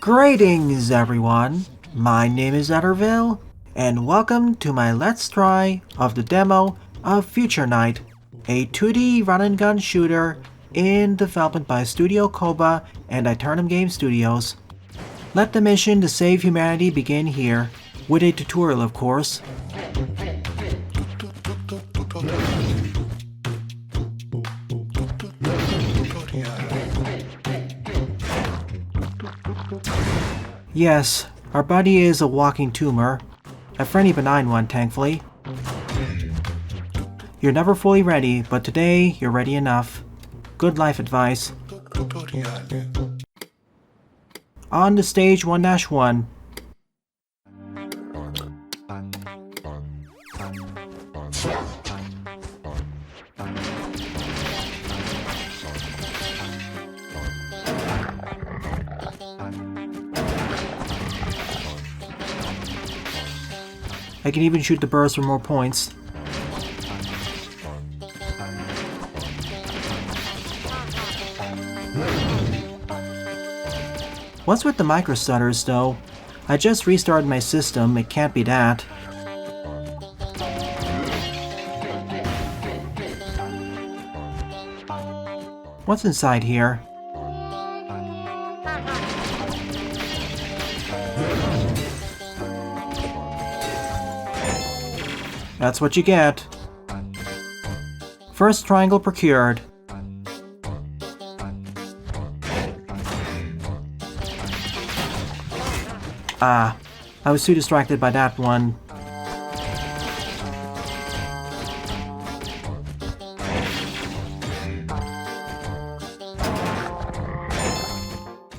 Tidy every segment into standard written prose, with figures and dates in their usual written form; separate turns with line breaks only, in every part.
Greetings everyone, my name is Etterville, and welcome to my Let's Try of the demo of Future Night, a 2D run-and-gun shooter in development by Studio Koba and Aeternum Game Studios. Let the mission to save humanity begin here, with a tutorial of course. Yes, our buddy is a walking tumor. A friendly benign one, thankfully. You're never fully ready, but today you're ready enough. Good life advice. On to stage 1-1. I can even shoot the burst for more points. What's with the micro stutters though? I just restarted my system, it can't be that. What's inside here? That's what you get. First triangle procured. Ah, I was too distracted by that one.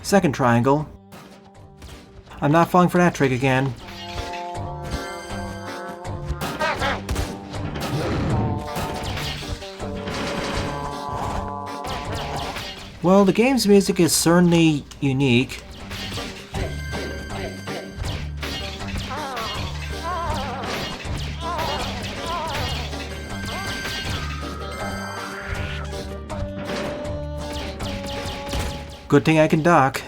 Second triangle. I'm not falling for that trick again. Well, the game's music is certainly unique. Good thing I can duck,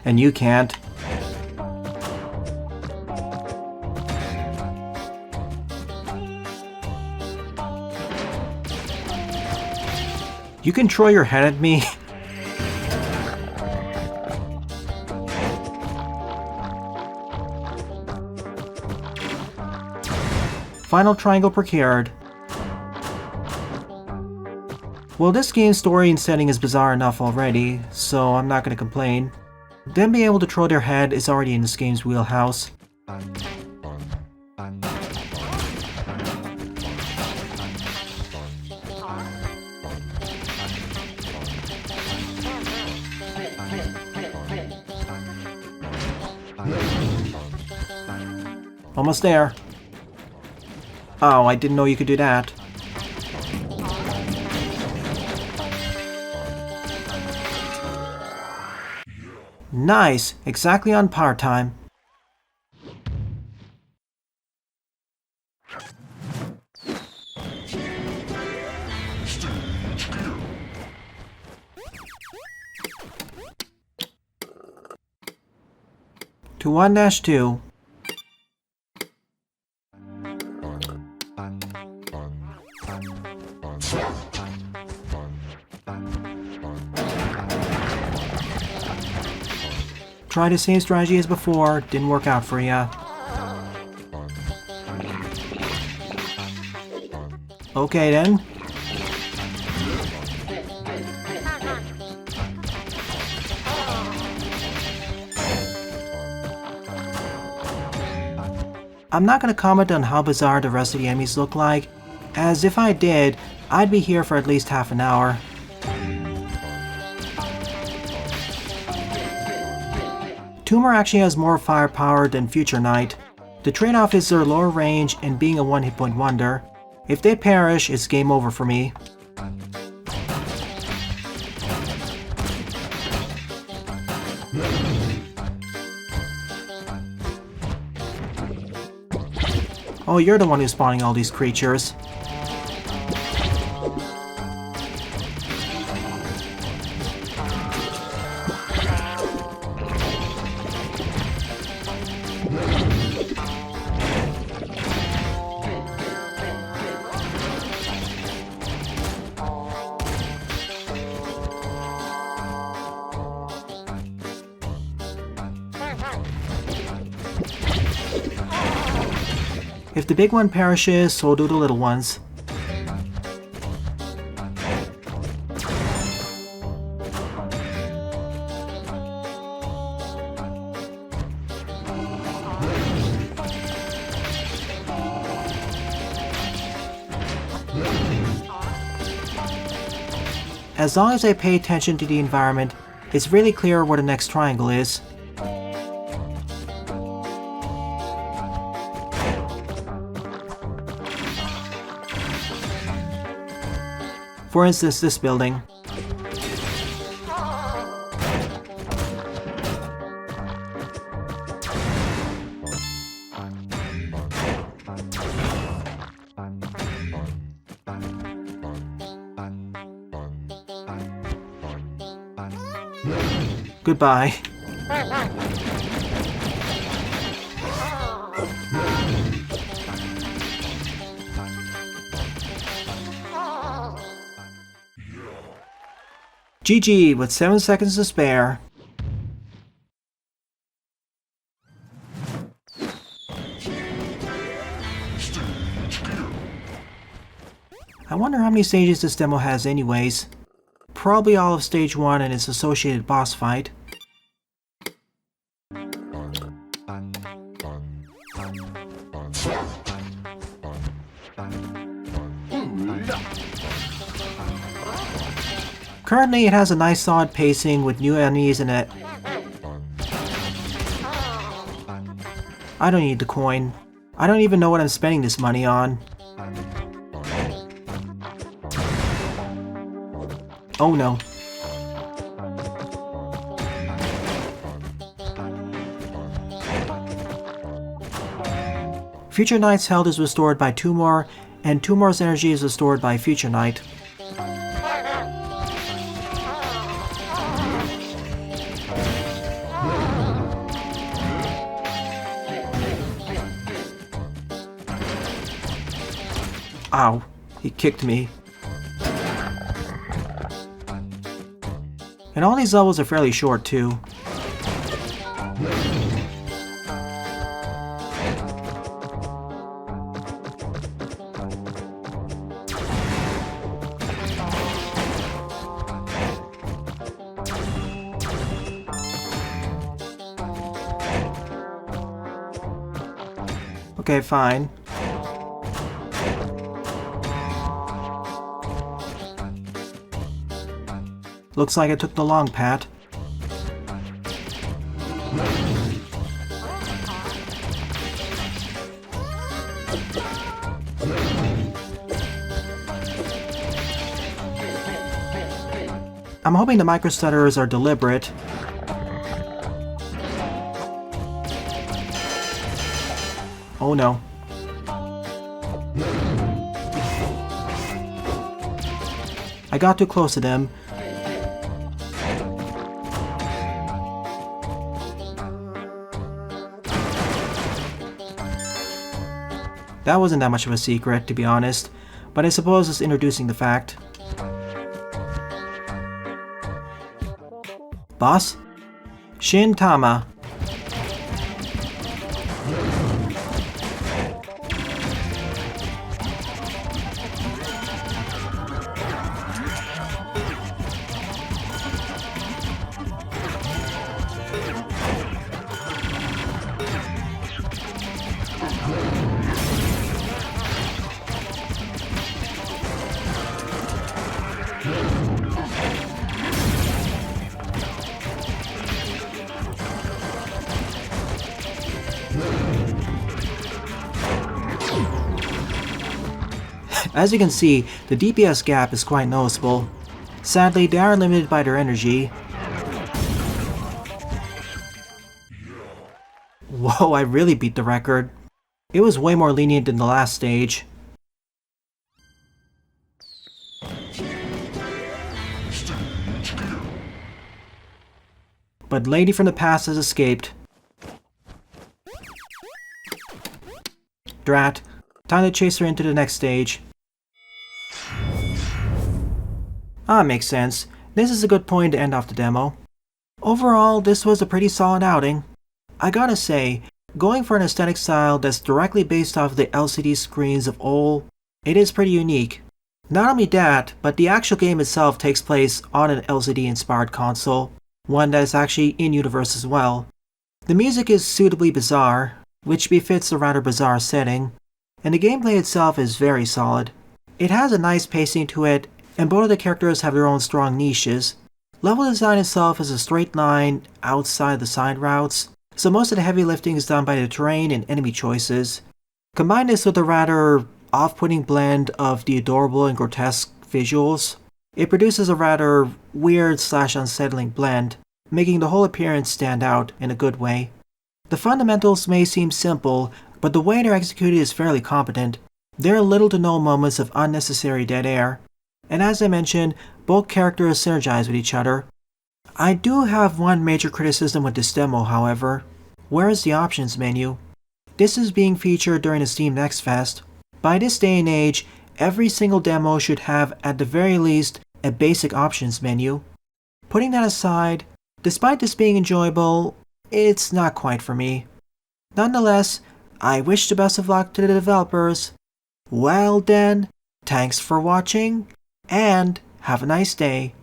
and you can't. You can throw your head at me? Final triangle procured. Well, this game's story and setting is bizarre enough already, so I'm not gonna complain. Them being able to throw their head is already in this game's wheelhouse. Almost there. Oh, I didn't know you could do that. Nice! Exactly on par time. To 1-2. Try the same strategy as before, didn't work out for ya. Okay then. I'm not gonna comment on how bizarre the rest of the enemies look like, as if I did, I'd be here for at least half an hour. Tumor actually has more firepower than Future Night. The trade-off is their lower range and being a one-hit point wonder. If they perish, it's game over for me. Oh, you're the one who's spawning all these creatures. If the big one perishes, so do the little ones. As long as I pay attention to the environment, it's really clear where the next triangle is. For instance, this building. Goodbye. GG with 7 seconds to spare. I wonder how many stages this demo has anyways. Probably all of stage 1 and its associated boss fight. Currently it has a nice solid pacing with new enemies in it. I don't need the coin. I don't even know what I'm spending this money on. Oh no. Future Knight's health is restored by Tumor, and Tumor's energy is restored by Future Knight. Ow, he kicked me. And all these levels are fairly short too. Okay, fine. Looks like I took the long path. I'm hoping the microstutterers are deliberate. Oh no. I got too close to them. That wasn't that much of a secret, to be honest, but I suppose it's introducing the fact. Boss? Shin Tama. As you can see, the DPS gap is quite noticeable. Sadly, they are limited by their energy. Whoa, I really beat the record. It was way more lenient than the last stage. But Lady from the past has escaped. Drat. Time to chase her into the next stage. Ah, makes sense. This is a good point to end off the demo. Overall, this was a pretty solid outing. I gotta say, Going for an aesthetic style that's directly based off the LCD screens of old, it is pretty unique. Not only that, but the actual game itself takes place on an LCD-inspired console, one that is actually in-universe as well. The music is suitably bizarre, which befits the rather bizarre setting, and the gameplay itself is very solid. It has a nice pacing to it, and both of the characters have their own strong niches. Level design itself is a straight line outside the side routes, so most of the heavy lifting is done by the terrain and enemy choices. Combine this with a rather off-putting blend of the adorable and grotesque visuals, it produces a rather weird/unsettling blend, making the whole appearance stand out in a good way. The fundamentals may seem simple, but the way they're executed is fairly competent. There are little to no moments of unnecessary dead air, and as I mentioned, both characters synergize with each other. I do have one major criticism with this demo, however. Where is the options menu? This is being featured during the Steam Next Fest. By this day and age, every single demo should have at the very least a basic options menu. Putting that aside, despite this being enjoyable, it's not quite for me. Nonetheless, I wish the best of luck to the developers. Well then, thanks for watching, and have a nice day.